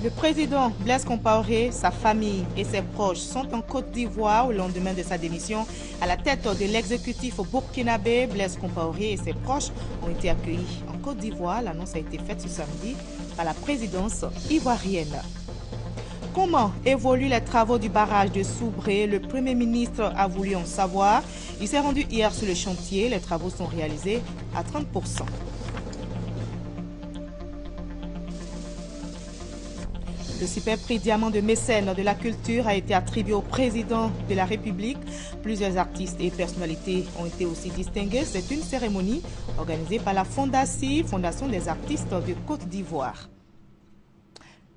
Le président Blaise Compaoré, sa famille et ses proches sont en Côte d'Ivoire au lendemain de sa démission. À la tête de l'exécutif burkinabé, Blaise Compaoré et ses proches ont été accueillis en Côte d'Ivoire. L'annonce a été faite ce samedi par la présidence ivoirienne. Comment évoluent les travaux du barrage de Soubré? Le Premier ministre a voulu en savoir. Il s'est rendu hier sur le chantier. Les travaux sont réalisés à 30%. Le super prix Diamant de mécène de la culture a été attribué au président de la République. Plusieurs artistes et personnalités ont été aussi distingués. C'est une cérémonie organisée par la Fondation des artistes de Côte d'Ivoire.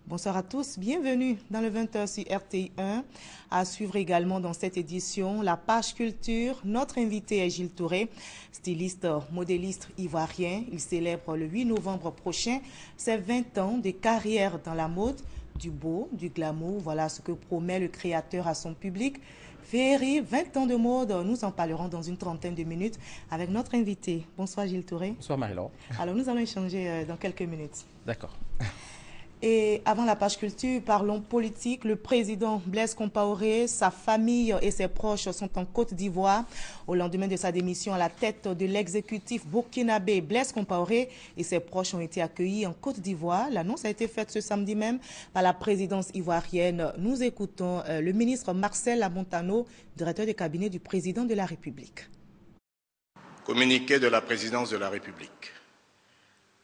Bonsoir à tous, bienvenue dans le 20h sur RTI 1. À suivre également dans cette édition la page culture. Notre invité est Gilles Touré, styliste, modéliste ivoirien. Il célèbre le 8 novembre prochain ses 20 ans de carrière dans la mode. Du beau, du glamour, voilà ce que promet le créateur à son public. Féerie, 20 ans de mode, nous en parlerons dans une trentaine de minutes avec notre invité. Bonsoir Gilles Touré. Bonsoir Marie-Laure. Alors nous allons échanger dans quelques minutes. D'accord. Et avant la page culture, parlons politique. Le président Blaise Compaoré, sa famille et ses proches sont en Côte d'Ivoire. Au lendemain de sa démission à la tête de l'exécutif burkinabé, Blaise Compaoré et ses proches ont été accueillis en Côte d'Ivoire. L'annonce a été faite ce samedi même par la présidence ivoirienne. Nous écoutons le ministre Marcel Amontano, directeur de cabinet du président de la République. Communiqué de la présidence de la République.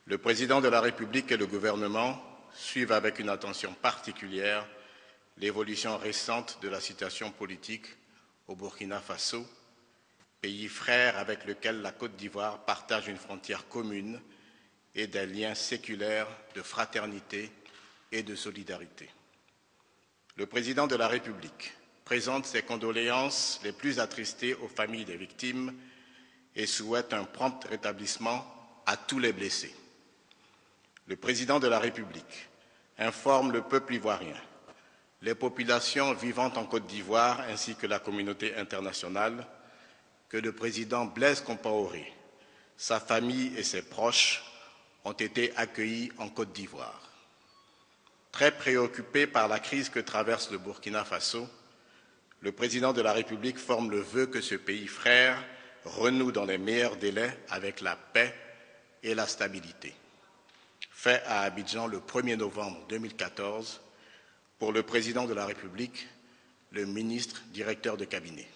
Le président de la République et le gouvernement suivent avec une attention particulière l'évolution récente de la situation politique au Burkina Faso, pays frère avec lequel la Côte d'Ivoire partage une frontière commune et des liens séculaires de fraternité et de solidarité. Le président de la République présente ses condoléances les plus attristées aux familles des victimes et souhaite un prompt rétablissement à tous les blessés. Le président de la République informe le peuple ivoirien, les populations vivant en Côte d'Ivoire ainsi que la communauté internationale que le président Blaise Compaoré, sa famille et ses proches ont été accueillis en Côte d'Ivoire. Très préoccupé par la crise que traverse le Burkina Faso, le président de la République forme le vœu que ce pays frère renoue dans les meilleurs délais avec la paix et la stabilité. Fait à Abidjan le 1er novembre 2014 pour le président de la République, le ministre directeur de cabinet.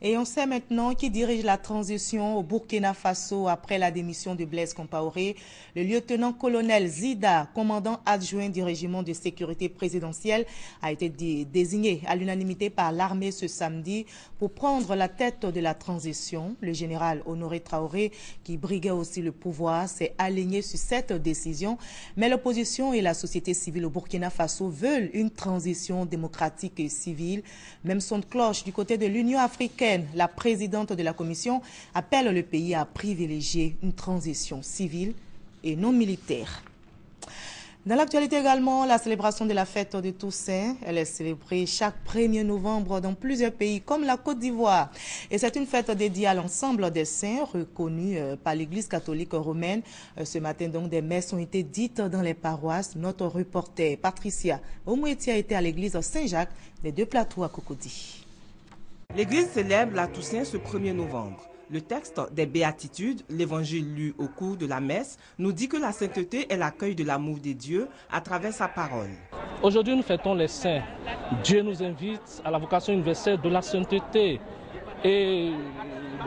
Et on sait maintenant qui dirige la transition au Burkina Faso après la démission de Blaise Compaoré. Le lieutenant-colonel Zida, commandant adjoint du régiment de sécurité présidentielle, a été désigné à l'unanimité par l'armée ce samedi pour prendre la tête de la transition. Le général Honoré Traoré, qui briguait aussi le pouvoir, s'est aligné sur cette décision. Mais l'opposition et la société civile au Burkina Faso veulent une transition démocratique et civile. Même son de cloche du côté de l'Union africaine. La présidente de la commission appelle le pays à privilégier une transition civile et non militaire. Dans l'actualité également, la célébration de la fête de Toussaint, elle est célébrée chaque 1er novembre dans plusieurs pays comme la Côte d'Ivoire. Et c'est une fête dédiée à l'ensemble des saints reconnus par l'Église catholique romaine. Ce matin, donc, des messes ont été dites dans les paroisses. Notre reporter Patricia Omoueti a été à l'église Saint-Jacques des Deux-Plateaux à Cocody. L'Église célèbre la Toussaint ce 1er novembre. Le texte des Béatitudes, l'évangile lu au cours de la messe, nous dit que la sainteté est l'accueil de l'amour des dieux à travers sa parole. Aujourd'hui, nous fêtons les saints. Dieu nous invite à la vocation universelle de la sainteté. Et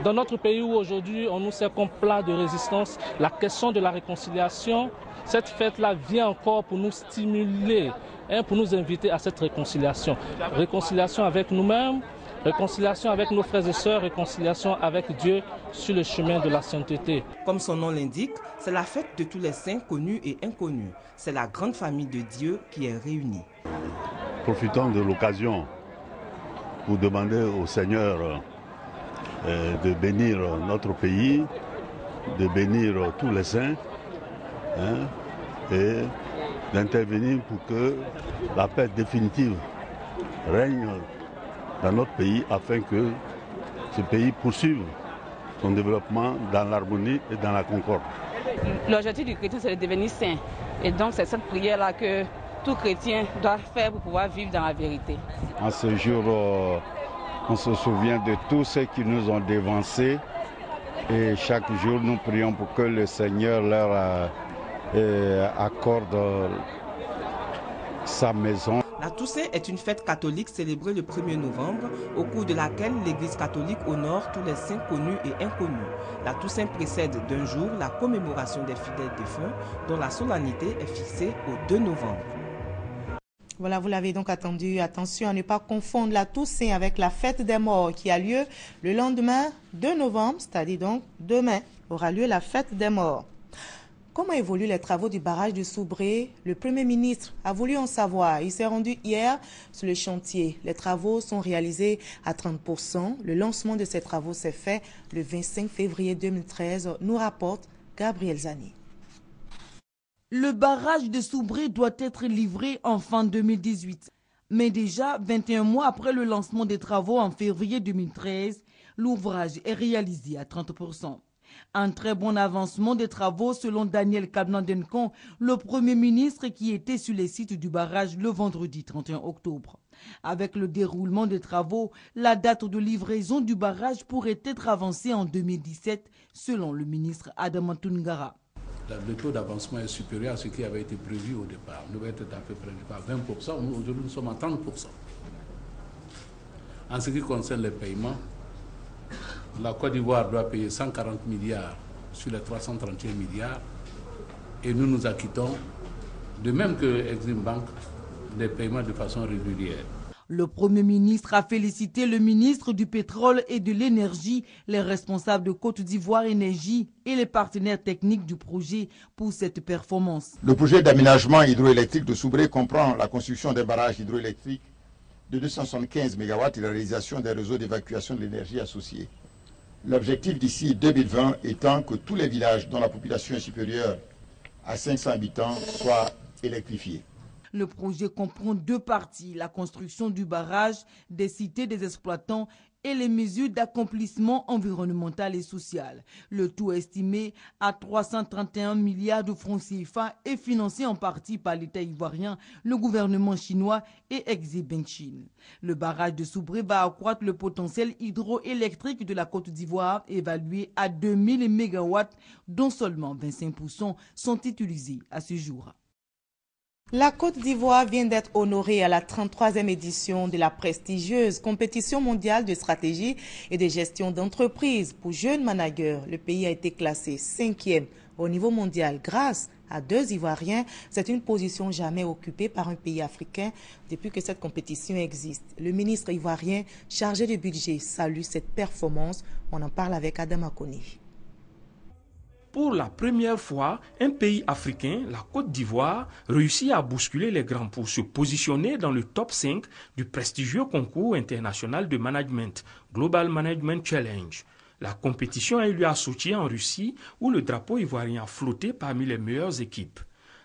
dans notre pays où aujourd'hui on nous sert comme plat de résistance, la question de la réconciliation, cette fête-là vient encore pour nous stimuler, pour nous inviter à cette réconciliation. Réconciliation avec nous-mêmes, réconciliation avec nos frères et sœurs, réconciliation avec Dieu sur le chemin de la sainteté. Comme son nom l'indique, c'est la fête de tous les saints connus et inconnus. C'est la grande famille de Dieu qui est réunie. Profitons de l'occasion pour demander au Seigneur de bénir notre pays, de bénir tous les saints et d'intervenir pour que la paix définitive règne dans notre pays afin que ce pays poursuive son développement dans l'harmonie et dans la concorde. L'objectif du chrétien, c'est de devenir saint. Et donc, c'est cette prière-là que tout chrétien doit faire pour pouvoir vivre dans la vérité. En ce jour, on se souvient de tous ceux qui nous ont dévancés. Et chaque jour, nous prions pour que le Seigneur leur accorde sa maison. La Toussaint est une fête catholique célébrée le 1er novembre, au cours de laquelle l'Église catholique honore tous les saints connus et inconnus. La Toussaint précède d'un jour la commémoration des fidèles défunts, dont la solennité est fixée au 2 novembre. Voilà, vous l'avez donc attendu. Attention à ne pas confondre la Toussaint avec la fête des morts qui a lieu le lendemain 2 novembre, c'est-à-dire donc demain aura lieu la fête des morts. Comment évoluent les travaux du barrage de Soubré? Le Premier ministre a voulu en savoir. Il s'est rendu hier sur le chantier. Les travaux sont réalisés à 30%. Le lancement de ces travaux s'est fait le 25 février 2013, nous rapporte Gabriel Zani. Le barrage de Soubré doit être livré en fin 2018. Mais déjà, 21 mois après le lancement des travaux en février 2013, l'ouvrage est réalisé à 30%. Un très bon avancement des travaux selon Daniel Kablandenkon, le Premier ministre qui était sur les sites du barrage le vendredi 31 octobre. Avec le déroulement des travaux, la date de livraison du barrage pourrait être avancée en 2017 selon le ministre Adama Toungara. Le taux d'avancement est supérieur à ce qui avait été prévu au départ. Nous devons être à peu près à 20%, aujourd'hui nous sommes à 30%. En ce qui concerne les paiements, la Côte d'Ivoire doit payer 140 milliards sur les 331 milliards et nous nous acquittons, de même que Exim Bank, des paiements de façon régulière. Le Premier ministre a félicité le ministre du Pétrole et de l'Énergie, les responsables de Côte d'Ivoire Énergie et les partenaires techniques du projet pour cette performance. Le projet d'aménagement hydroélectrique de Soubré comprend la construction des barrages hydroélectriques de 275 MW et la réalisation des réseaux d'évacuation de l'énergie associés. L'objectif d'ici 2020 étant que tous les villages dont la population est supérieure à 500 habitants soient électrifiés. Le projet comprend deux parties, la construction du barrage, des cités des exploitants et les mesures d'accomplissement environnemental et social. Le tout estimé à 331 milliards de francs CFA et financé en partie par l'État ivoirien, le gouvernement chinois et Exim Chine. Le barrage de Soubré va accroître le potentiel hydroélectrique de la Côte d'Ivoire, évalué à 2000 MW, dont seulement 25% sont utilisés à ce jour. La Côte d'Ivoire vient d'être honorée à la 33e édition de la prestigieuse compétition mondiale de stratégie et de gestion d'entreprise pour jeunes managers. Le pays a été classé 5e au niveau mondial grâce à 2 Ivoiriens. C'est une position jamais occupée par un pays africain depuis que cette compétition existe. Le ministre ivoirien chargé du budget salue cette performance. On en parle avec Adam Akoni. Pour la première fois, un pays africain, la Côte d'Ivoire, réussit à bousculer les grands pour se positionner dans le top 5 du prestigieux concours international de management, Global Management Challenge. La compétition a eu lieu à Sochi en Russie, où le drapeau ivoirien a flotté parmi les meilleures équipes.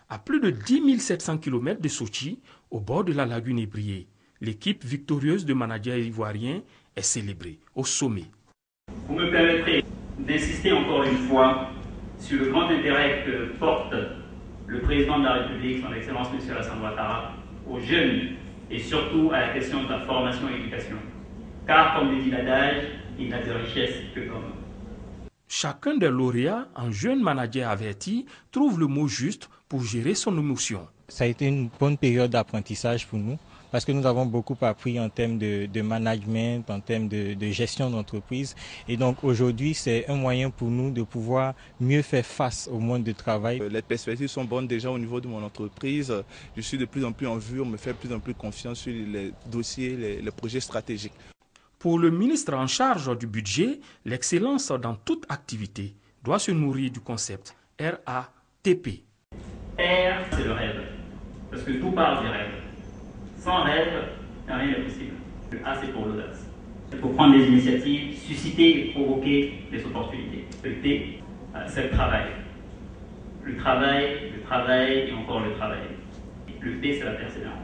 À plus de 10 700 km de Sochi, au bord de la lagune ébriée, l'équipe victorieuse de managers ivoiriens est célébrée au sommet. Vous me permettrez d'insister encore une fois sur le grand intérêt que porte le président de la République, son Excellence M. Alassane Ouattara, aux jeunes et surtout à la question de la formation et l'éducation. Car, comme le dit l'adage, il n'a de richesse que d'homme. Chacun des lauréats, un jeune manager averti, trouve le mot juste pour gérer son émotion. Ça a été une bonne période d'apprentissage pour nous, parce que nous avons beaucoup appris en termes de management, en termes de gestion d'entreprise. Et donc aujourd'hui, c'est un moyen pour nous de pouvoir mieux faire face au monde du travail. Les perspectives sont bonnes déjà au niveau de mon entreprise. Je suis de plus en plus en vue, on me fait de plus en plus confiance sur les dossiers, les projets stratégiques. Pour le ministre en charge du budget, l'excellence dans toute activité doit se nourrir du concept RATP. R, c'est le rêve, parce que tout part du rêve. Sans rêve, rien n'est possible. Le A, c'est pour l'audace. Il faut prendre des initiatives, susciter et provoquer des opportunités. Le P, c'est le travail. Le travail et encore le travail. Le P, c'est la persévérance.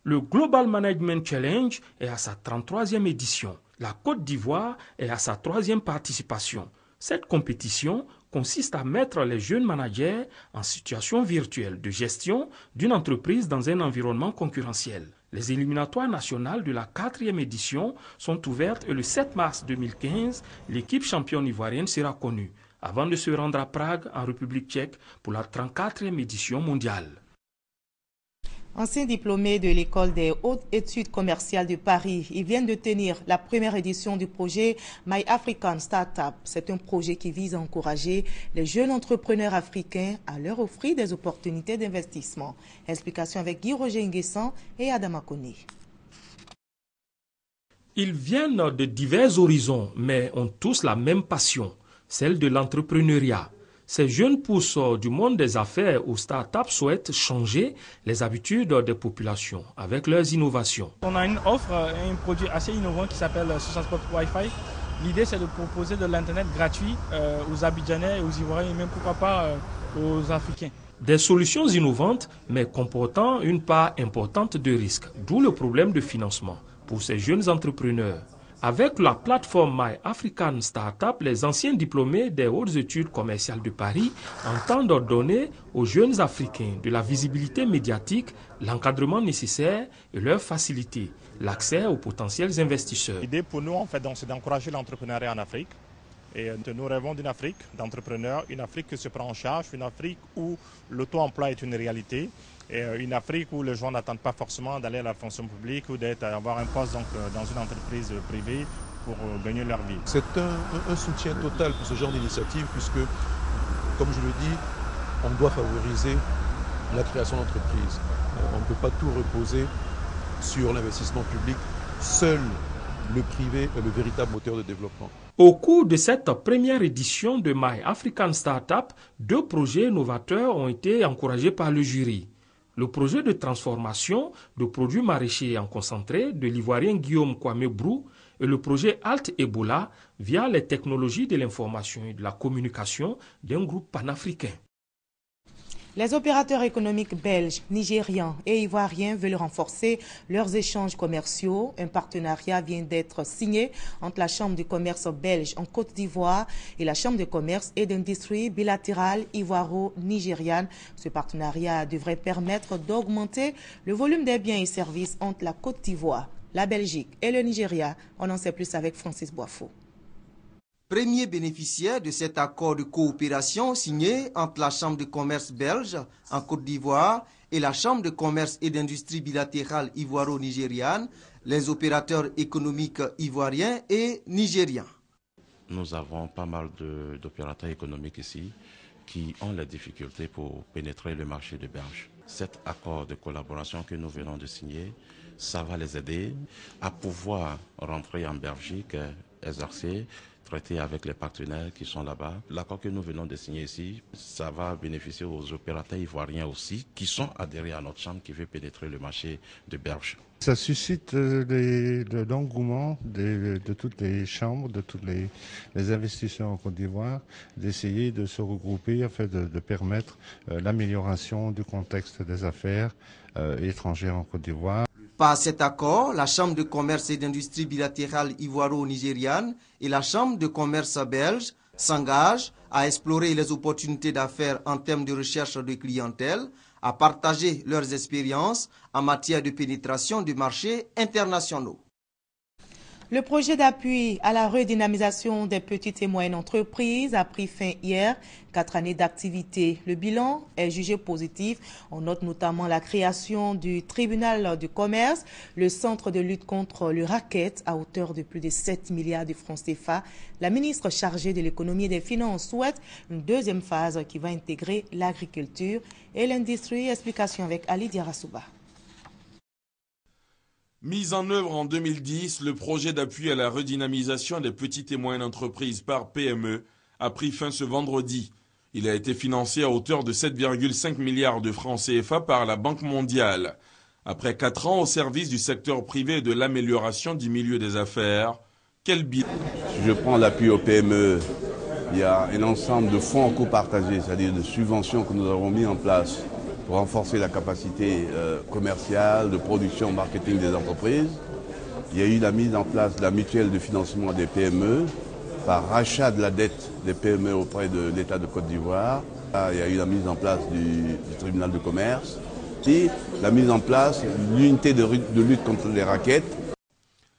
Le Global Management Challenge est à sa 33e édition. La Côte d'Ivoire est à sa 3e participation. Cette compétition consiste à mettre les jeunes managers en situation virtuelle de gestion d'une entreprise dans un environnement concurrentiel. Les éliminatoires nationales de la 4e édition sont ouvertes et le 7 mars 2015, l'équipe championne ivoirienne sera connue, avant de se rendre à Prague, en République tchèque, pour la 34e édition mondiale. Anciens diplômés de l'école des hautes études commerciales de Paris, ils viennent de tenir la première édition du projet My African Startup. C'est un projet qui vise à encourager les jeunes entrepreneurs africains à leur offrir des opportunités d'investissement. Explication avec Guy-Roger Nguessan et Adama Kone. Ils viennent de divers horizons, mais ont tous la même passion, celle de l'entrepreneuriat. Ces jeunes pousses du monde des affaires aux startups souhaitent changer les habitudes des populations avec leurs innovations. On a une offre, un produit assez innovant qui s'appelle SocialSpot Wi-Fi. L'idée, c'est de proposer de l'Internet gratuit aux Abidjanais, aux Ivoiriens et même pourquoi pas aux Africains. Des solutions innovantes, mais comportant une part importante de risques, d'où le problème de financement pour ces jeunes entrepreneurs. Avec la plateforme My African Startup, les anciens diplômés des hautes études commerciales de Paris entendent donner aux jeunes Africains de la visibilité médiatique, l'encadrement nécessaire et leur faciliter l'accès aux potentiels investisseurs. L'idée pour nous, en fait, c'est d'encourager l'entrepreneuriat en Afrique. Et nous rêvons d'une Afrique d'entrepreneurs, une Afrique qui se prend en charge, une Afrique où l'auto-emploi est une réalité. Et une Afrique où les gens n'attendent pas forcément d'aller à la fonction publique ou d'avoir un poste dans une entreprise privée pour gagner leur vie. C'est un soutien total pour ce genre d'initiative puisque, comme je le dis, on doit favoriser la création d'entreprises. On ne peut pas tout reposer sur l'investissement public. Seul le privé est le véritable moteur de développement. Au cours de cette première édition de My African Startup, 2 projets novateurs ont été encouragés par le jury. Le projet de transformation de produits maraîchers en concentré de l'Ivoirien Guillaume Kwame Brou et le projet Alt Ebola via les technologies de l'information et de la communication d'un groupe panafricain. Les opérateurs économiques belges, nigérians et ivoiriens veulent renforcer leurs échanges commerciaux. Un partenariat vient d'être signé entre la Chambre de commerce belge en Côte d'Ivoire et la Chambre de commerce et d'industrie bilatérale ivoiro-nigériane. Ce partenariat devrait permettre d'augmenter le volume des biens et services entre la Côte d'Ivoire, la Belgique et le Nigeria. On en sait plus avec Francis Boifo. Premier bénéficiaire de cet accord de coopération signé entre la Chambre de commerce belge en Côte d'Ivoire et la Chambre de commerce et d'industrie bilatérale ivoiro-nigériane, les opérateurs économiques ivoiriens et nigériens. Nous avons pas mal d'opérateurs économiques ici qui ont les difficultés pour pénétrer le marché de Belge. Cet accord de collaboration que nous venons de signer, ça va les aider à pouvoir rentrer en Belgique, exercer, traiter avec les partenaires qui sont là-bas. L'accord que nous venons de signer ici, ça va bénéficier aux opérateurs ivoiriens aussi qui sont adhérés à notre chambre qui veut pénétrer le marché de Belge. Ça suscite l'engouement de toutes les chambres, de tous les investisseurs en Côte d'Ivoire, d'essayer de se regrouper afin de permettre l'amélioration du contexte des affaires étrangères en Côte d'Ivoire. Par cet accord, la Chambre de commerce et d'industrie bilatérale ivoiro-nigériane et la Chambre de commerce belge s'engagent à explorer les opportunités d'affaires en termes de recherche de clientèle, à partager leurs expériences en matière de pénétration de marchés internationaux. Le projet d'appui à la redynamisation des petites et moyennes entreprises a pris fin hier. 4 années d'activité. Le bilan est jugé positif. On note notamment la création du tribunal de commerce, le centre de lutte contre le racket à hauteur de plus de 7 milliards de francs CFA. La ministre chargée de l'économie et des finances souhaite une deuxième phase qui va intégrer l'agriculture et l'industrie. Explication avec Ali Diarasouba. Mis en œuvre en 2010, le projet d'appui à la redynamisation des petites et moyennes entreprises par PME a pris fin ce vendredi. Il a été financé à hauteur de 7,5 milliards de francs CFA par la Banque mondiale. Après 4 ans au service du secteur privé et de l'amélioration du milieu des affaires, quel bilan? Si je prends l'appui aux PME, il y a un ensemble de fonds en copartagés, c'est-à-dire de subventions que nous avons mis en place pour renforcer la capacité commerciale, de production, marketing des entreprises. Il y a eu la mise en place de la mutuelle de financement des PME par rachat de la dette des PME auprès de l'État de Côte d'Ivoire. Il y a eu la mise en place du tribunal de commerce et la mise en place de l'unité de lutte contre les rackets.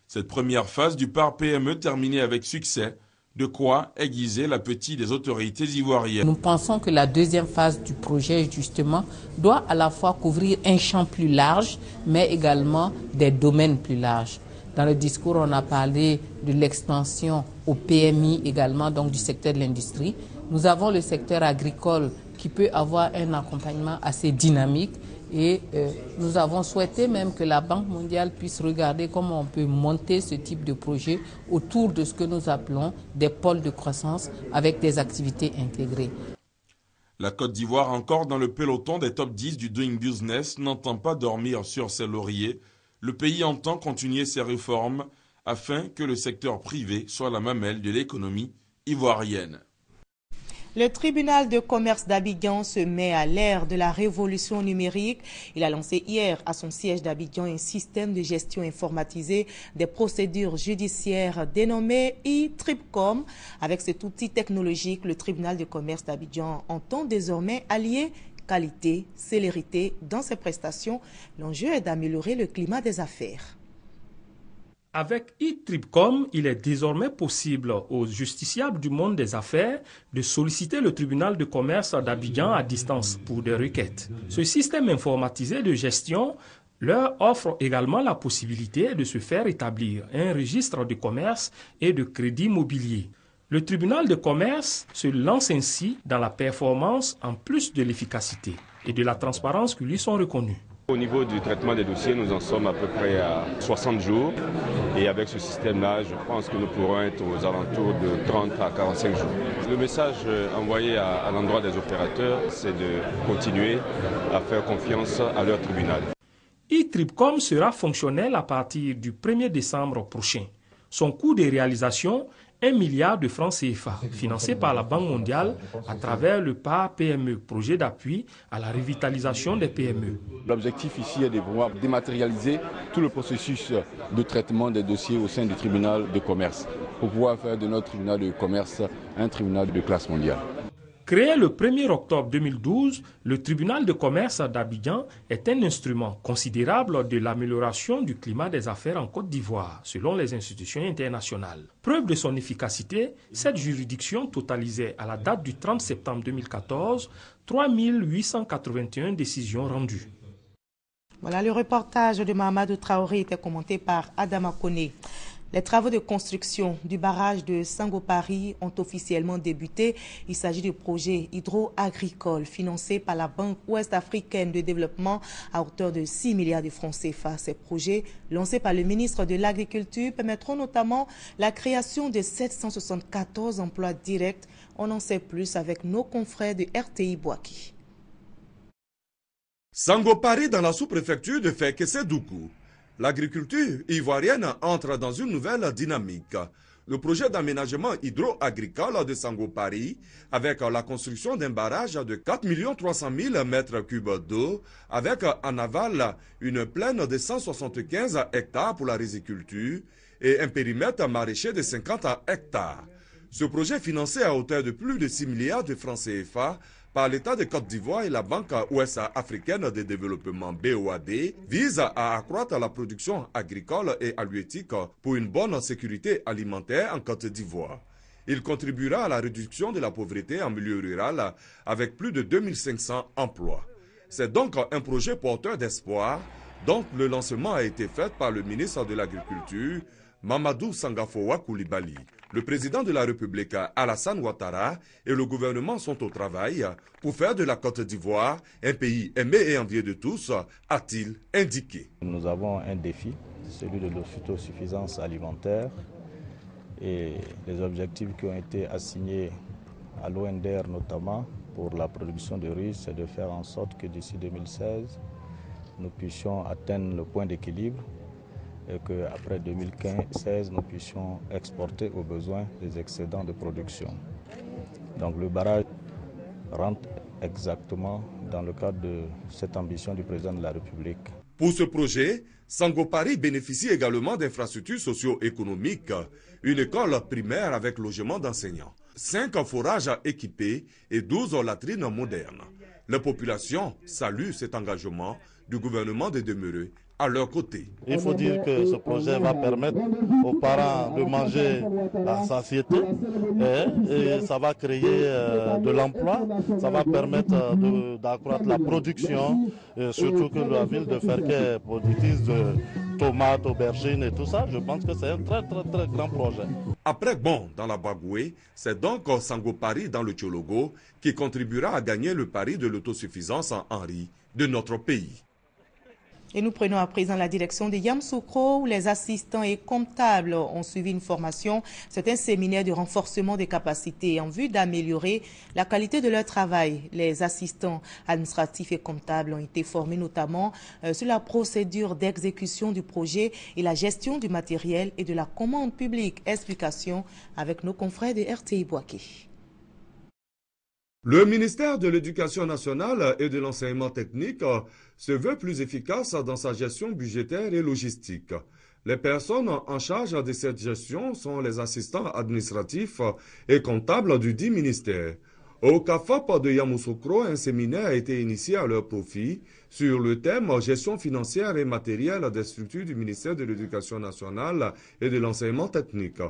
Cette première phase du parc PME terminée avec succès, de quoi aiguiser l'appétit des autorités ivoiriennes. Nous pensons que la deuxième phase du projet, justement, doit à la fois couvrir un champ plus large, mais également des domaines plus larges. Dans le discours, on a parlé de l'extension au PMI également, donc du secteur de l'industrie. Nous avons le secteur agricole qui peut avoir un accompagnement assez dynamique. Et nous avons souhaité même que la Banque mondiale puisse regarder comment on peut monter ce type de projet autour de ce que nous appelons des pôles de croissance avec des activités intégrées. La Côte d'Ivoire, encore dans le peloton des top 10 du Doing Business, n'entend pas dormir sur ses lauriers. Le pays entend continuer ses réformes afin que le secteur privé soit la mamelle de l'économie ivoirienne. Le tribunal de commerce d'Abidjan se met à l'ère de la révolution numérique. Il a lancé hier à son siège d'Abidjan un système de gestion informatisé des procédures judiciaires dénommé e-Tribcom. Avec cet outil technologique, le tribunal de commerce d'Abidjan entend désormais allier qualité, célérité dans ses prestations. L'enjeu est d'améliorer le climat des affaires. Avec e-Tribcom, il est désormais possible aux justiciables du monde des affaires de solliciter le tribunal de commerce d'Abidjan à distance pour des requêtes. Ce système informatisé de gestion leur offre également la possibilité de se faire établir un registre de commerce et de crédit mobilier. Le tribunal de commerce se lance ainsi dans la performance en plus de l'efficacité et de la transparence qui lui sont reconnues. Au niveau du traitement des dossiers, nous en sommes à peu près à 60 jours. Et avec ce système-là, je pense que nous pourrons être aux alentours de 30 à 45 jours. Le message envoyé à l'endroit des opérateurs, c'est de continuer à faire confiance à leur tribunal. e-Tribcom sera fonctionnel à partir du 1er décembre prochain. Son coût de réalisation, 1 milliard de francs CFA, financé par la Banque mondiale à travers le PAR PME, projet d'appui à la revitalisation des PME. L'objectif ici est de pouvoir dématérialiser tout le processus de traitement des dossiers au sein du tribunal de commerce, pour pouvoir faire de notre tribunal de commerce un tribunal de classe mondiale. Créé le 1er octobre 2012, le tribunal de commerce d'Abidjan est un instrument considérable de l'amélioration du climat des affaires en Côte d'Ivoire, selon les institutions internationales. Preuve de son efficacité, cette juridiction totalisait à la date du 30 septembre 2014 3 881 décisions rendues. Voilà, le reportage de Mahamadou Traoré était commenté par Adama Kone. Les travaux de construction du barrage de Sangopari ont officiellement débuté. Il s'agit du projet hydro-agricole financé par la Banque ouest-africaine de développement à hauteur de 6 milliards de francs CFA. Ces projets, lancés par le ministre de l'Agriculture, permettront notamment la création de 774 emplois directs. On en sait plus avec nos confrères de RTI Boaki. Sangopari dans la sous-préfecture de Fekese-Doukou. L'agriculture ivoirienne entre dans une nouvelle dynamique. Le projet d'aménagement hydro-agricole de Sangopari, avec la construction d'un barrage de 4 300 000 mètres cubes d'eau, avec en aval une plaine de 175 hectares pour la riziculture et un périmètre maraîcher de 50 hectares. Ce projet financé à hauteur de plus de 6 milliards de francs CFA par l'État de Côte d'Ivoire et la Banque ouest-africaine de développement BOAD vise à accroître la production agricole et halieutique pour une bonne sécurité alimentaire en Côte d'Ivoire. Il contribuera à la réduction de la pauvreté en milieu rural avec plus de 2500 emplois. C'est donc un projet porteur d'espoir dont le lancement a été fait par le ministre de l'Agriculture, Mamadou Sangafowa Koulibaly. Le président de la République, Alassane Ouattara, et le gouvernement sont au travail pour faire de la Côte d'Ivoire un pays aimé et envié de tous, a-t-il indiqué. Nous avons un défi, celui de l'autosuffisance alimentaire, et les objectifs qui ont été assignés à l'ONDR notamment pour la production de riz, c'est de faire en sorte que d'ici 2016, nous puissions atteindre le point d'équilibre et qu'après 2016, nous puissions exporter aux besoins des excédents de production. Donc le barrage rentre exactement dans le cadre de cette ambition du président de la République. Pour ce projet, Sango Paris bénéficie également d'infrastructures socio-économiques, une école primaire avec logement d'enseignants, 5 forages équipés et 12 latrines modernes. La population salue cet engagement du gouvernement de demeurer à leur côté. Il faut dire que ce projet va permettre aux parents de manger à satiété et ça va créer de l'emploi, ça va permettre d'accroître la production, surtout que la ville de Ferke est productrice de tomates, aubergines et tout ça. Je pense que c'est un très grand projet. Après Bon dans la Bagoué, c'est donc Sango Paris dans le Tchologo qui contribuera à gagner le pari de l'autosuffisance en riz de notre pays. Et nous prenons à présent la direction de Yamoussoukro où les assistants et comptables ont suivi une formation. C'est un séminaire de renforcement des capacités en vue d'améliorer la qualité de leur travail. Les assistants administratifs et comptables ont été formés notamment sur la procédure d'exécution du projet et la gestion du matériel et de la commande publique. Explication avec nos confrères de RTI Boaké. Le ministère de l'Éducation nationale et de l'enseignement technique se veut plus efficace dans sa gestion budgétaire et logistique. Les personnes en charge de cette gestion sont les assistants administratifs et comptables du dit ministère. Au CAFAP de Yamoussoukro, un séminaire a été initié à leur profit sur le thème « Gestion financière et matérielle des structures du ministère de l'Éducation nationale et de l'enseignement technique ».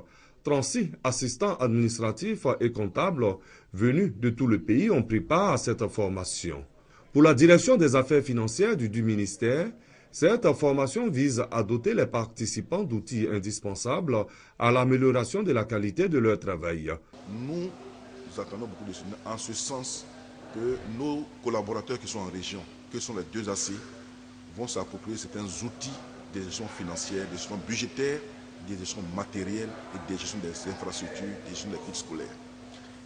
36 assistants administratifs et comptables venus de tout le pays ont pris part à cette formation. Pour la direction des affaires financières du ministère, cette formation vise à doter les participants d'outils indispensables à l'amélioration de la qualité de leur travail. Nous attendons beaucoup de signes en ce sens que nos collaborateurs qui sont en région, que sont les 2 AC, vont s'approprier certains outils de gestion financière, de gestion budgétaire, des gestions matérielles et des gestions des infrastructures, des gestions des kits scolaires.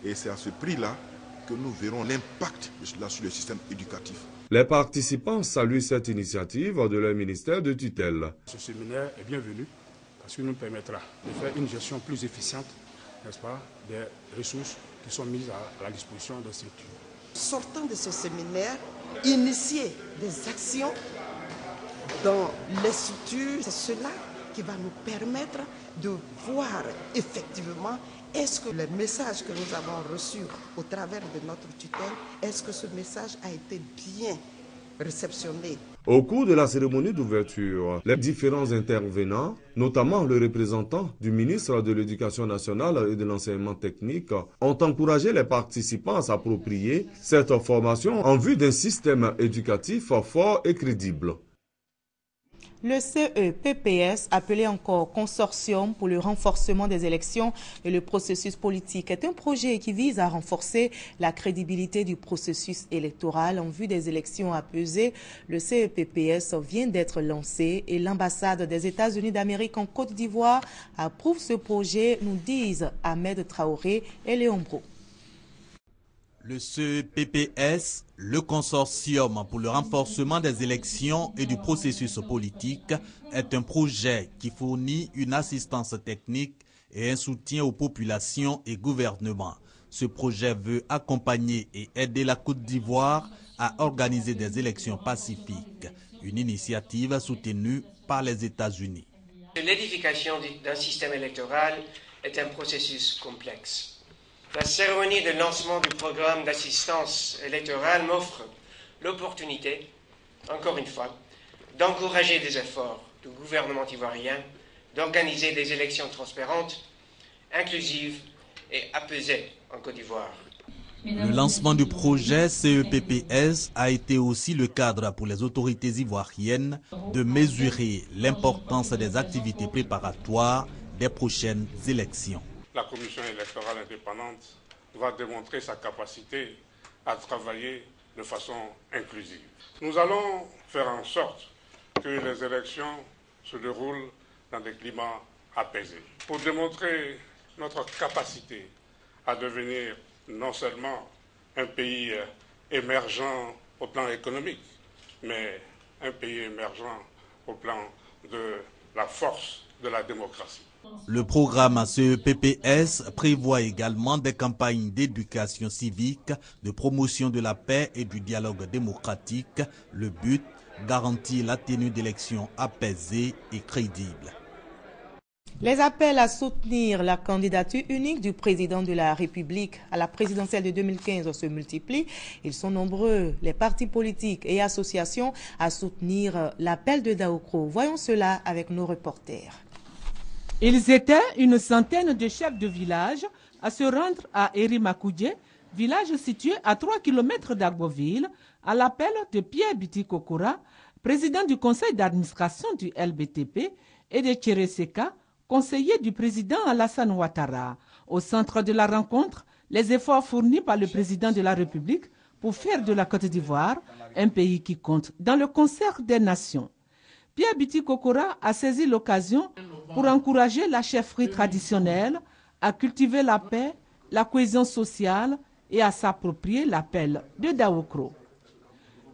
Et c'est à ce prix-là que nous verrons l'impact de cela sur le système éducatif. Les participants saluent cette initiative de leur ministère de tutelle. Ce séminaire est bienvenu parce qu'il nous permettra de faire une gestion plus efficiente, n'est-ce pas, des ressources qui sont mises à la disposition des structures. Sortant de ce séminaire, initier des actions dans les structures, c'est cela qui va nous permettre de voir effectivement est-ce que le message que nous avons reçu au travers de notre tutelle, est-ce que ce message a été bien réceptionné. Au cours de la cérémonie d'ouverture, les différents intervenants, notamment le représentant du ministre de l'Éducation nationale et de l'enseignement technique, ont encouragé les participants à s'approprier cette formation en vue d'un système éducatif fort et crédible. Le CEPPS, appelé encore Consortium pour le renforcement des élections et le processus politique, est un projet qui vise à renforcer la crédibilité du processus électoral en vue des élections apaisées. Le CEPPS vient d'être lancé et l'ambassade des États-Unis d'Amérique en Côte d'Ivoire approuve ce projet, nous disent Ahmed Traoré et Léon Bro. Le CEPPS, le consortium pour le renforcement des élections et du processus politique, est un projet qui fournit une assistance technique et un soutien aux populations et gouvernements. Ce projet veut accompagner et aider la Côte d'Ivoire à organiser des élections pacifiques, une initiative soutenue par les États-Unis. L'édification d'un système électoral est un processus complexe. La cérémonie de lancement du programme d'assistance électorale m'offre l'opportunité, encore une fois, d'encourager des efforts du gouvernement ivoirien, d'organiser des élections transparentes, inclusives et apaisées en Côte d'Ivoire. Le lancement du projet CEPPS a été aussi le cadre pour les autorités ivoiriennes de mesurer l'importance des activités préparatoires des prochaines élections. La commission électorale indépendante va démontrer sa capacité à travailler de façon inclusive. Nous allons faire en sorte que les élections se déroulent dans des climats apaisés. Pour démontrer notre capacité à devenir non seulement un pays émergent au plan économique, mais un pays émergent au plan de la force de la démocratie. Le programme CEPPS prévoit également des campagnes d'éducation civique, de promotion de la paix et du dialogue démocratique. Le but, garantit la tenue d'élections apaisées et crédibles. Les appels à soutenir la candidature unique du président de la République à la présidentielle de 2015 se multiplient. Ils sont nombreux, les partis politiques et associations, à soutenir l'appel de Daoukro. Voyons cela avec nos reporters. Ils étaient une centaine de chefs de village à se rendre à Erimakoudje, village situé à 3 km d'Agboville, à l'appel de Pierre Biti Kokora, président du conseil d'administration du LBTP, et de Tchereseka, conseiller du président Alassane Ouattara. Au centre de la rencontre, les efforts fournis par le président de la République pour faire de la Côte d'Ivoire un pays qui compte dans le concert des nations. Pierre Biti Kokora a saisi l'occasion pour encourager la chefferie traditionnelle à cultiver la paix, la cohésion sociale et à s'approprier l'appel de Daoukro.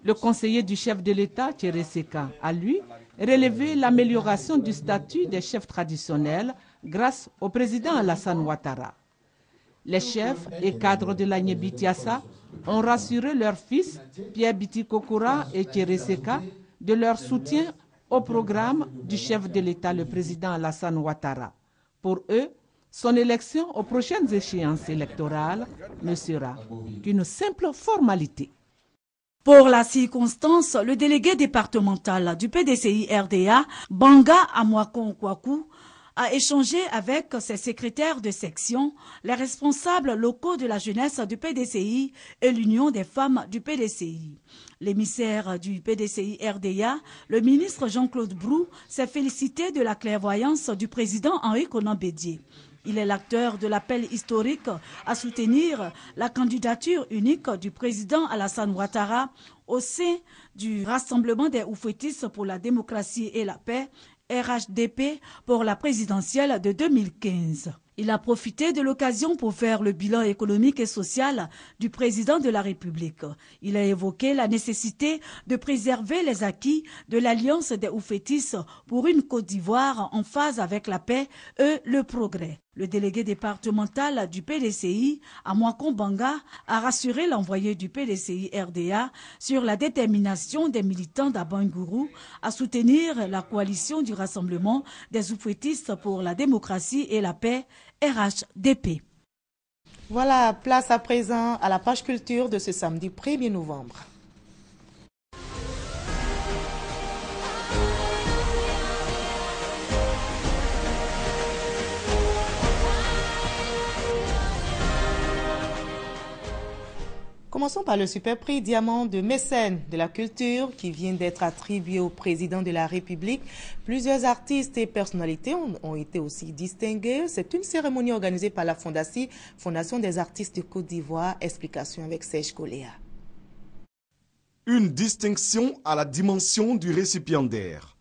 Le conseiller du chef de l'État, Tchereseka, a lui relevé l'amélioration du statut des chefs traditionnels grâce au président Alassane Ouattara. Les chefs et cadres de l'Agnébitiassa ont rassuré leurs fils, Pierre Biti Kokora et Tchereseka, de leur soutien au programme du chef de l'État, le président Alassane Ouattara. Pour eux, son élection aux prochaines échéances électorales ne sera qu'une simple formalité. Pour la circonstance, le délégué départemental du PDCI RDA, Banga Amwakon Kwaku, a échangé avec ses secrétaires de section, les responsables locaux de la jeunesse du PDCI et l'Union des femmes du PDCI. L'émissaire du PDCI RDA, le ministre Jean-Claude Brou, s'est félicité de la clairvoyance du président Henri Konan Bédié. Il est l'acteur de l'appel historique à soutenir la candidature unique du président Alassane Ouattara au sein du Rassemblement des Oufouettistes pour la démocratie et la paix, RHDP, pour la présidentielle de 2015. Il a profité de l'occasion pour faire le bilan économique et social du président de la République. Il a évoqué la nécessité de préserver les acquis de l'Alliance des Oufouettistes pour une Côte d'Ivoire en phase avec la paix et le progrès. Le délégué départemental du PDCI, Amwakon Banga, a rassuré l'envoyé du PDCI RDA sur la détermination des militants d'Abangourou à soutenir la coalition du Rassemblement des Oufouettistes pour la démocratie et la paix, RHDP. Voilà, place à présent à la page culture de ce samedi 1er novembre. Commençons par le super prix Diamant de mécène de la culture qui vient d'être attribué au président de la République. Plusieurs artistes et personnalités ont été aussi distingués. C'est une cérémonie organisée par la Fondation des artistes de Côte d'Ivoire. Explication avec Serge Coléa. Une distinction à la dimension du récipiendaire.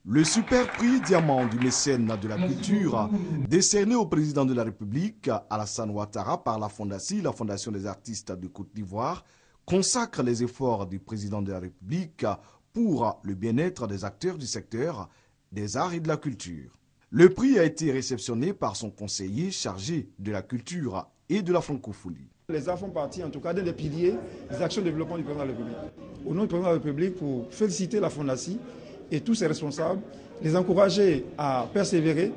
Le super prix Diamant du mécène de la culture, décerné au président de la République, Alassane Ouattara, par la Fondation des artistes de Côte d'Ivoire, consacre les efforts du président de la République pour le bien-être des acteurs du secteur des arts et de la culture. Le prix a été réceptionné par son conseiller chargé de la culture et de la francophonie. Les arts font partie, en tout cas, d'un des piliers des actions de développement du président de la République. Au nom du président de la République, pour féliciter la Fondation et tous ses responsables, les encourager à persévérer,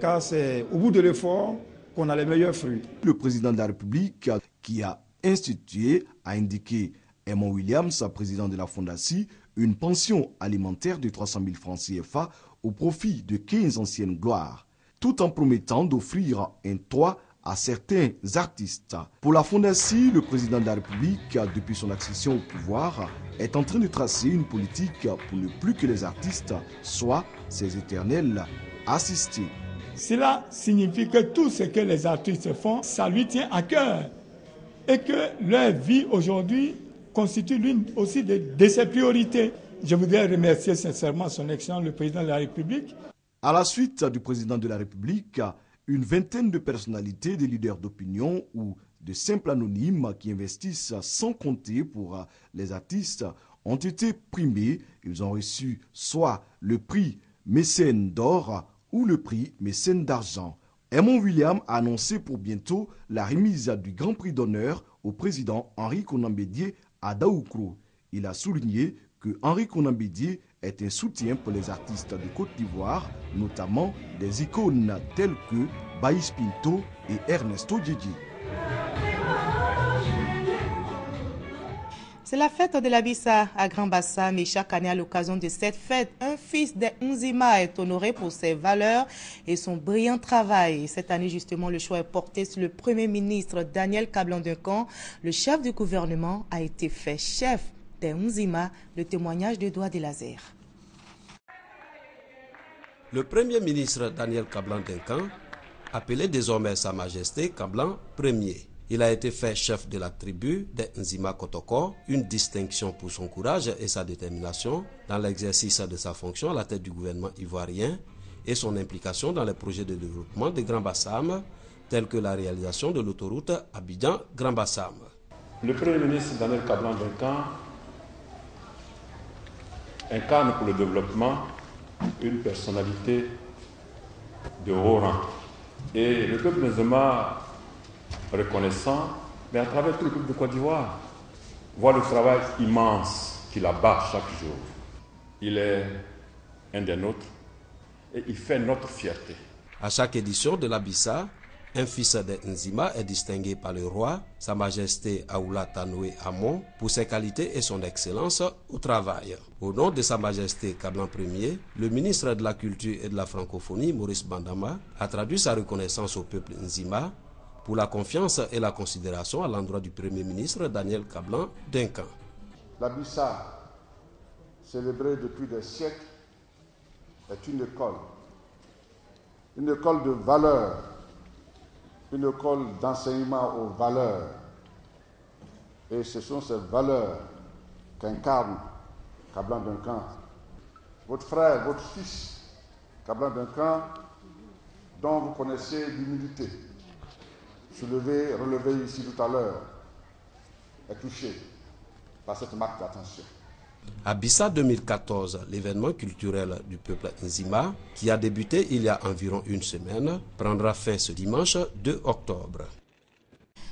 car c'est au bout de l'effort qu'on a les meilleurs fruits. Le président de la République, qui a institué, a indiqué Aimon Williams, président de la Fondation, une pension alimentaire de 300 000 francs CFA au profit de 15 anciennes gloires, tout en promettant d'offrir un toit à certains artistes. Pour la Fondation, le président de la République, depuis son accession au pouvoir, est en train de tracer une politique pour ne plus que les artistes soient ses éternels assistés. Cela signifie que tout ce que les artistes font, ça lui tient à cœur. Et que leur vie aujourd'hui constitue l'une aussi de ses priorités. Je voudrais remercier sincèrement son Excellence, le président de la République. À la suite du président de la République, une vingtaine de personnalités, des leaders d'opinion ou de simples anonymes qui investissent sans compter pour les artistes ont été primés. Ils ont reçu soit le prix mécène d'or ou le prix mécène d'argent. Aimon Williams a annoncé pour bientôt la remise du grand prix d'honneur au président Henri Konan Bédié à Daoukro. Il a souligné que Henri Konan Bédié est un soutien pour les artistes de Côte d'Ivoire, notamment des icônes telles que Baïs Pinto et Ernesto Djedje. C'est la fête de la Bissa à Grand-Bassam et chaque année à l'occasion de cette fête, un fils des Nzima est honoré pour ses valeurs et son brillant travail. Et cette année justement, le choix est porté sur le Premier ministre Daniel Kablan-Duncan. Le chef du gouvernement a été fait chef des Nzima, le témoignage de Doigt de Lazer. Le Premier ministre Daniel Kablan-Duncan, appelé désormais Sa Majesté Kablan Ier. Il a été fait chef de la tribu des Nzima Kotoko, une distinction pour son courage et sa détermination dans l'exercice de sa fonction à la tête du gouvernement ivoirien et son implication dans les projets de développement de Grand-Bassam, tels que la réalisation de l'autoroute Abidjan-Grand-Bassam. Le Premier ministre Daniel Kablan-Duncan incarne pour le développement une personnalité de haut rang. Et le peuple Nzima reconnaissant, mais à travers tout le peuple de Côte d'Ivoire, voit le travail immense qu'il abat chaque jour. Il est un des nôtres et il fait notre fierté. À chaque édition de la Bissa, un fils des Nzima est distingué par le roi, Sa Majesté Aoula Tanoué Amon, pour ses qualités et son excellence au travail. Au nom de Sa Majesté Kablan Ier, le ministre de la Culture et de la Francophonie, Maurice Bandama, a traduit sa reconnaissance au peuple Nzima pour la confiance et la considération à l'endroit du Premier ministre Daniel Kablan-Duncan. La Bissa, célébrée depuis des siècles, est une école de valeurs, une école d'enseignement aux valeurs. Et ce sont ces valeurs qu'incarne Kablan-Duncan. Votre frère, votre fils, Kablan-Duncan, dont vous connaissez l'humilité, relevé ici tout à l'heure, est touché par cette marque d'attention. À Bissa 2014, l'événement culturel du peuple Nzima, qui a débuté il y a environ une semaine, prendra fin ce dimanche 2 octobre.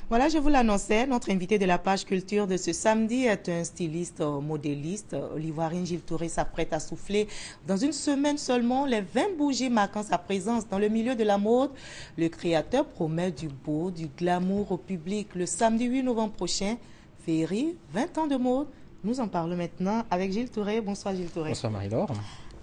Voilà, je vous l'annonçais, notre invité de la page culture de ce samedi est un styliste modéliste. L'Ivoirien Gilles Touré s'apprête à souffler dans une semaine seulement les 20 bougies marquant sa présence dans le milieu de la mode. Le créateur promet du beau, du glamour au public. Le samedi 8 novembre prochain, Féerie, 20 ans de mode. Nous en parlons maintenant avec Gilles Touré. Bonsoir Gilles Touré. Bonsoir Marie-Laure.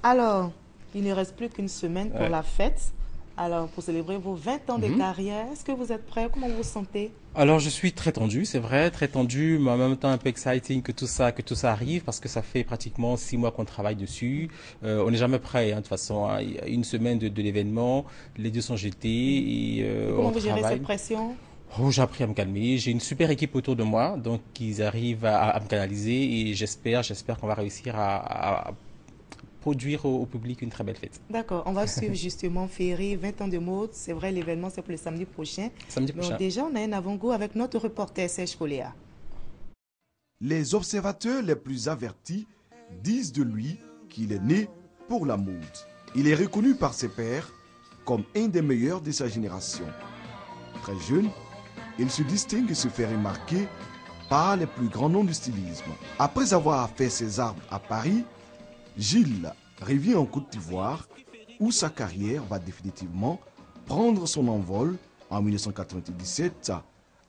Alors, il ne reste plus qu'une semaine pour la fête. Alors, pour célébrer vos 20 ans de carrière, est-ce que vous êtes prêt? Comment vous vous sentez? Alors, je suis très tendu, c'est vrai, très tendu, mais en même temps un peu exciting que tout ça arrive, parce que ça fait pratiquement 6 mois qu'on travaille dessus. On n'est jamais prêt, de toute façon. Hein. Il y a une semaine de l'événement, les deux sont jetés et comment vous gérez cette pression? Oh, j'ai appris à me calmer. J'ai une super équipe autour de moi, donc ils arrivent à me canaliser et j'espère qu'on va réussir à produire au public une très belle fête. D'accord, on va suivre justement Féerie, 20 ans de mode. C'est vrai, l'événement c'est pour le samedi prochain. Donc déjà, on a un avant-goût avec notre reporter Serge Coléa. Les observateurs les plus avertis disent de lui qu'il est né pour la mode. Il est reconnu par ses pairs comme un des meilleurs de sa génération. Très jeune, il se distingue et se fait remarquer par les plus grands noms du stylisme. Après avoir fait ses armes à Paris, Gilles revient en Côte d'Ivoire où sa carrière va définitivement prendre son envol en 1997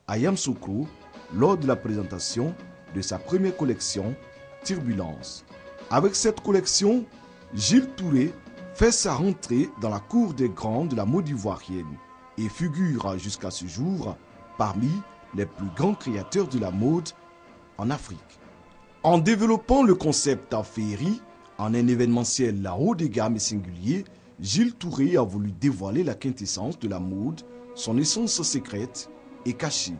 à Yamoussoukro lors de la présentation de sa première collection Turbulence. Avec cette collection, Gilles Touré fait sa rentrée dans la cour des grands de la mode ivoirienne et figure jusqu'à ce jour parmi les plus grands créateurs de la mode en Afrique. En développant le concept en féerie, en un événementiel haut de gamme et singulier, Gilles Touré a voulu dévoiler la quintessence de la mode, son essence secrète et cachée.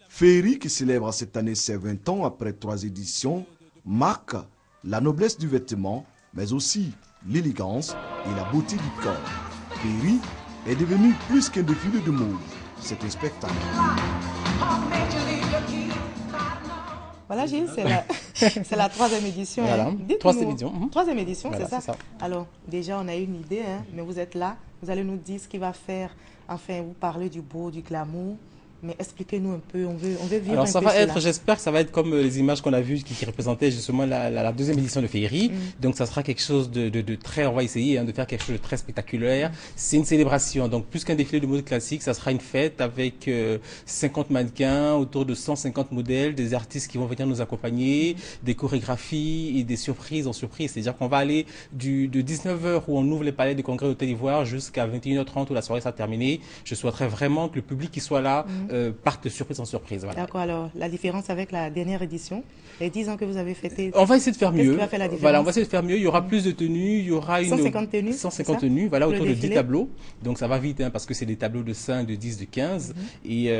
Féerie, qui célèbre cette année ses 20 ans après 3 éditions, marque la noblesse du vêtement, mais aussi l'élégance et la beauté du corps. Féerie est devenu plus qu'un défilé de mode. C'est un spectacle. Voilà, Gilles, c'est la troisième édition. Voilà, hein. Troisième édition, voilà, c'est ça. Alors, déjà, on a une idée, hein, mais vous êtes là. Vous allez nous dire ce qu'il va faire. Enfin, vous parlez du beau, du glamour. Mais expliquez-nous un peu, on veut vivre Alors, un ça peu va cela. être, j'espère que ça va être comme les images qu'on a vues qui représentaient justement la deuxième édition de Féerie. Donc, ça sera quelque chose de très, on va essayer de faire quelque chose de très spectaculaire. C'est une célébration. Donc, plus qu'un défilé de mode classique, ça sera une fête avec 50 mannequins, autour de 150 modèles, des artistes qui vont venir nous accompagner, des chorégraphies et des surprises en surprise. C'est-à-dire qu'on va aller de 19h où on ouvre les palais de congrès de Côte d'Ivoire jusqu'à 21h30 où la soirée sera terminée. Je souhaiterais vraiment que le public qui soit là partent de surprise en surprise. Voilà. D'accord, alors la différence avec la dernière édition, les 10 ans que vous avez fêté. On va essayer de faire mieux. Qu'est-ce qui va faire la différence? Voilà, on va essayer de faire mieux. Il y aura plus de tenues, il y aura 150 tenues. 150 tenues, voilà, autour de 10 tableaux. Donc ça va vite, hein, parce que c'est des tableaux de 5, de 10, de 15. Et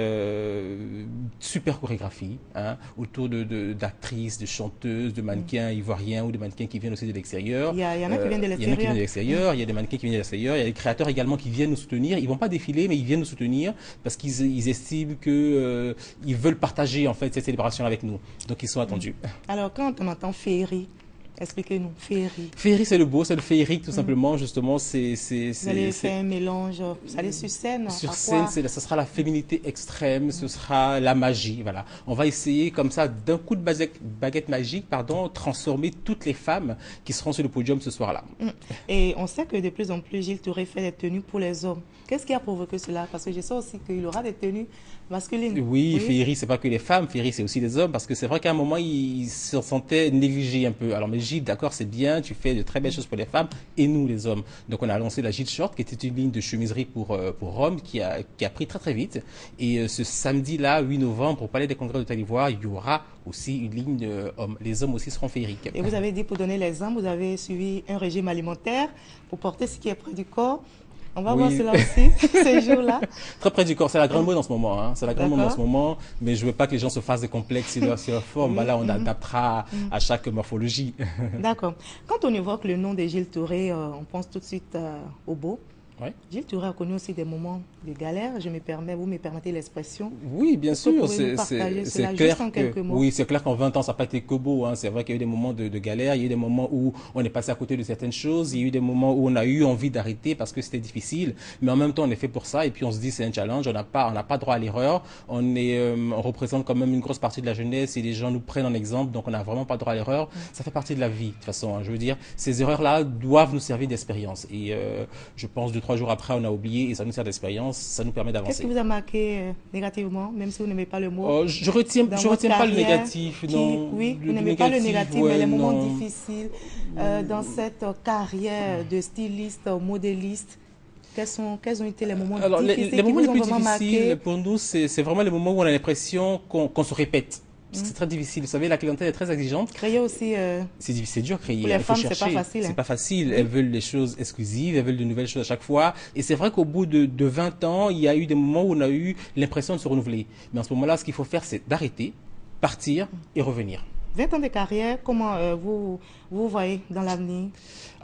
super chorégraphie, hein, autour d'actrices, de chanteuses, de mannequins ivoiriens ou de mannequins qui viennent aussi de l'extérieur. Il y en a qui viennent de l'extérieur. Il y en a qui viennent de l'extérieur, il y a des mannequins qui viennent de l'extérieur, il y a des créateurs également qui viennent nous soutenir. Ils vont pas défiler, mais ils viennent nous soutenir parce qu'ils estiment que ils veulent partager en fait cette célébration avec nous. Donc ils sont attendus. Alors quand on entend féerie, expliquez-nous, féerie. Féerie, c'est le beau, c'est le féerique tout simplement, justement. Vous allez faire un mélange, vous allez sur scène. Sur scène, ce sera la féminité extrême, ce sera la magie, voilà. On va essayer comme ça, d'un coup de baguette magique, transformer toutes les femmes qui seront sur le podium ce soir-là. Et on sait que de plus en plus, Gilles Touré fait des tenues pour les hommes. Qu'est-ce qui a provoqué cela? Parce que je sais aussi qu'il y aura des tenues masculines. Oui, féerie, c'est pas que les femmes, féerie, c'est aussi les hommes, parce que c'est vrai qu'à un moment, ils se sentaient négligés un peu. Alors, mais Gilles, d'accord, c'est bien, tu fais de très belles choses pour les femmes, et nous, les hommes. Donc, on a lancé la Gilles Short, qui était une ligne de chemiserie pour hommes, qui a pris très très vite. Et ce samedi-là, 8 novembre, au Palais des Congrès de Côte d'Ivoire, il y aura aussi une ligne hommes. Les hommes aussi seront féeriques. Et vous avez dit, pour donner l'exemple, vous avez suivi un régime alimentaire pour porter ce qui est près du corps. On va voir cela aussi, ces jours-là. Très près du corps, c'est la grande mode en ce moment. Hein. C'est la grande mode en ce moment, mais je veux pas que les gens se fassent des complexes sur leur forme. Là, on adaptera à chaque morphologie. D'accord. Quand on évoque le nom de Gilles Touré, on pense tout de suite au beau. Oui. Gilles Touré a connu aussi des moments de galère, vous me permettez l'expression. Oui, bien sûr, c'est clair mots. Oui, c'est clair qu'en 20 ans, ça n'a pas été que beau. Hein. C'est vrai qu'il y a eu des moments de galère, il y a eu des moments où on est passé à côté de certaines choses, il y a eu des moments où on a eu envie d'arrêter parce que c'était difficile, mais en même temps, on est fait pour ça et puis on se dit c'est un challenge, on n'a pas droit à l'erreur, on représente quand même une grosse partie de la jeunesse et les gens nous prennent en exemple, donc on n'a vraiment pas droit à l'erreur. Ça fait partie de la vie, de toute façon. Hein. Je veux dire, ces erreurs-là doivent nous servir d'expérience et je pense 2-3 jours après, on a oublié et ça nous sert d'expérience, ça nous permet d'avancer. Qu'est-ce qui vous a marqué négativement, même si vous n'aimez pas le mot? Je retiens pas le négatif, non. Oui, vous n'aimez pas le négatif, mais les moments difficiles dans cette carrière de styliste, modéliste, quels ont été les moments difficiles? Les moments les plus difficiles marqué? pour nous, c'est vraiment les moments où on a l'impression qu'on se répète. C'est très difficile. Vous savez, la clientèle est très exigeante. Créer aussi. C'est dur à créer. Pour les femmes, c'est pas facile. C'est pas facile. Elles veulent des choses exclusives, elles veulent de nouvelles choses à chaque fois. Et c'est vrai qu'au bout de 20 ans, il y a eu des moments où on a eu l'impression de se renouveler. Mais en ce moment-là, ce qu'il faut faire, c'est d'arrêter, partir et revenir. 20 ans de carrière, comment vous voyez dans l'avenir?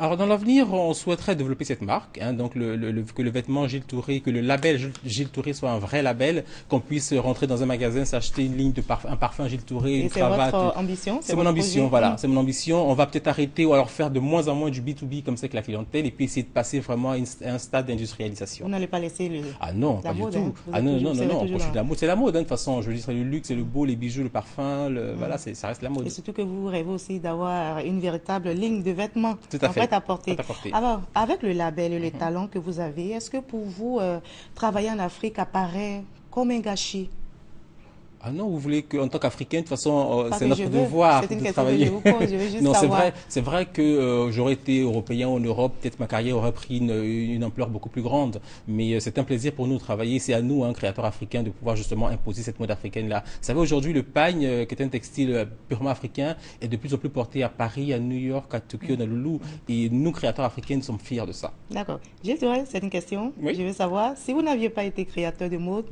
Alors dans l'avenir, on souhaiterait développer cette marque, hein, donc que le vêtement Gilles Touré, que le label Gilles Touré soit un vrai label, qu'on puisse rentrer dans un magasin, s'acheter une ligne de un parfum Gilles Touré, une cravate. C'est votre ambition? C'est mon ambition, voilà, c'est mon ambition. On va peut-être arrêter ou alors faire de moins en moins du B2B comme c'est avec la clientèle et puis essayer de passer vraiment à un stade d'industrialisation. Vous n'allez pas laisser Ah non, pas du tout. Ah non, je suis de la mode. C'est la mode, hein, de toute façon. Je veux dire, c'est le luxe, c'est le beau, les bijoux, le parfum, voilà, ça reste la mode. Et surtout que vous rêvez aussi d'avoir une véritable ligne de vêtements en fait à porter. Alors, avec le label et les talents que vous avez, est-ce que pour vous, travailler en Afrique apparaît comme un gâchis? Ah non, vous voulez qu'en tant qu'Africain, de toute façon, c'est notre devoir de travailler. Que je vous pose, je veux juste non, savoir. c'est vrai que j'aurais été européen en Europe, peut-être ma carrière aurait pris une ampleur beaucoup plus grande. Mais c'est un plaisir pour nous de travailler. C'est à nous, créateurs africains, de pouvoir justement imposer cette mode africaine-là. Vous savez, aujourd'hui, le pagne, qui est un textile purement africain, est de plus en plus porté à Paris, à New York, à Tokyo, à Loulou. Et nous, créateurs africains, nous sommes fiers de ça. D'accord. Gilles Touré, c'est une question. Oui. Je veux savoir, si vous n'aviez pas été créateur de mode,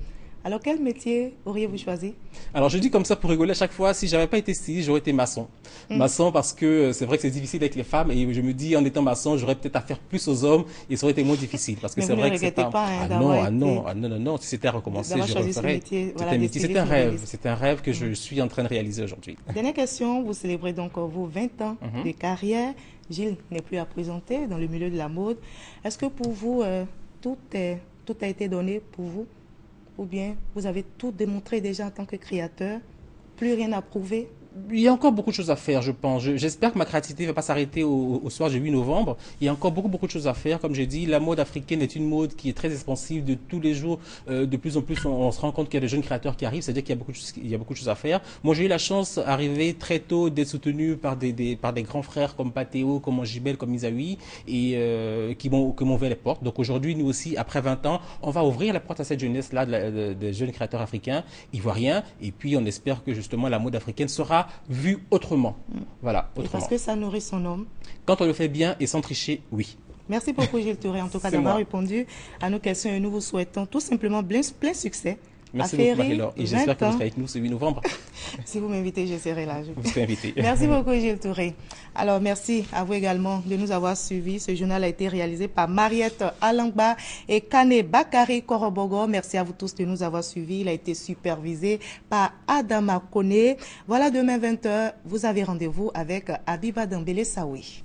Alors, quel métier auriez-vous choisi? Alors, je dis comme ça pour rigoler à chaque fois, si j'avais pas été styliste, j'aurais été maçon. Maçon parce que c'est vrai que c'est difficile avec les femmes et je me dis, en étant maçon, j'aurais peut-être à faire plus aux hommes et ça aurait été moins difficile. Parce que c'est vrai que c'est pas... non, si c'était à recommencer, je referais. C'est un rêve. C'est un rêve que je suis en train de réaliser aujourd'hui. Dernière question, vous célébrez donc vos 20 ans de carrière. Gilles n'est plus à présenter dans le milieu de la mode. Est-ce que pour vous, tout a été donné pour vous? Ou bien vous avez tout démontré déjà en tant que créateur, plus rien à prouver? Il y a encore beaucoup de choses à faire, je pense. J'espère que ma créativité ne va pas s'arrêter au soir du 8 novembre. Il y a encore beaucoup de choses à faire. Comme j'ai dit, la mode africaine est une mode qui est très expansive de tous les jours. De plus en plus, on se rend compte qu'il y a des jeunes créateurs qui arrivent. C'est-à-dire qu'il y a beaucoup de choses à faire. Moi, j'ai eu la chance d'arriver très tôt, d'être soutenu par des grands frères comme Patéo, comme Angibel, comme Isaoui, et qui m'ont ouvert les portes. Donc aujourd'hui, nous aussi, après 20 ans, on va ouvrir la porte à cette jeunesse-là, des jeunes créateurs africains, ivoiriens. Et puis, on espère que justement, la mode africaine sera vu autrement. Voilà, autrement. Et parce que ça nourrit son homme. Quand on le fait bien et sans tricher, oui. Merci beaucoup Gilles Touré, en tout cas d'avoir répondu à nos questions et nous vous souhaitons tout simplement plein succès. Merci beaucoup Marie-Laure et j'espère que vous serez avec nous ce 8 novembre. Si vous m'invitez, je serai là. Vous serez invité. Merci beaucoup Gilles Touré. Alors merci à vous également de nous avoir suivis. Ce journal a été réalisé par Mariette Alangba et Kane Bakari Korobogo. Merci à vous tous de nous avoir suivis. Il a été supervisé par Adama Kone. Voilà, demain 20h, vous avez rendez-vous avec Abiba Dembélé Saoui.